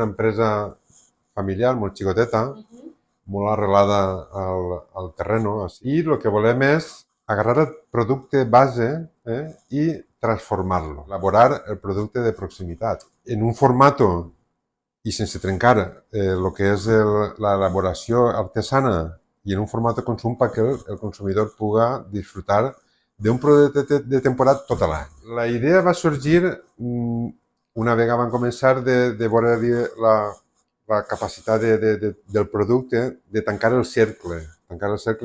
una empresa familiar molt xicoteta, molt arrelada al terreno, i el que volem és agarrar el producte base i transformar-lo, elaborar el producte de proximitat en un formato i sense trencar el que és l'elaboració artesana i en un format de consum perquè el consumidor pugui disfrutar d'un producte de temporada tot l'any. La idea va sorgir una vegada van començar de veure la capacitat del producte de tancar el cercle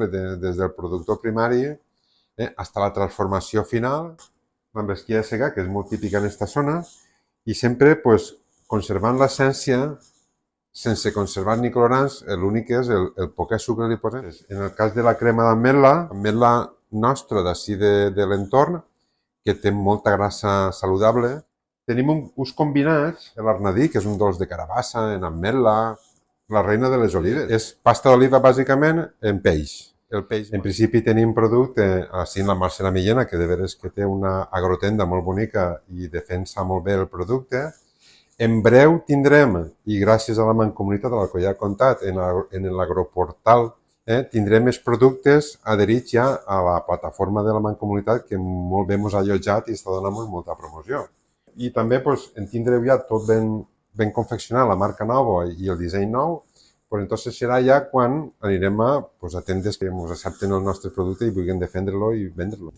des del productor primari fins a la transformació final amb esquilla de sega, que és molt típica en aquesta zona, i sempre pues, conservant l'essència sense conservar ni colorants, l'únic és el poquet sucre que li posem. En el cas de la crema d'ametla nostra d'ací de l'entorn, que té molta grassa saludable, tenim uns combinats, l'arnadí, que és un dolç de carabassa, en ametla, la reina de les olives. És pasta d'oliva bàsicament en peix. El peix, en principi tenim producte així en la Marcela Millena, que de veres que té una agrotenda molt bonica i defensa molt bé el producte. En breu tindrem, i gràcies a la Mancomunitat a la que ja he contat, en l'agroportal, tindrem més productes adherits ja a la plataforma de la Mancomunitat que molt bé ens ha allotjat i està donant molta promoció. I també en tindreu ja tot ben confeccionat, la marca nova i el disseny nou, pues entonces serà ja quan anirem a tendes que ens accepten el nostre producte i vulguin defendre-lo i vendre-lo.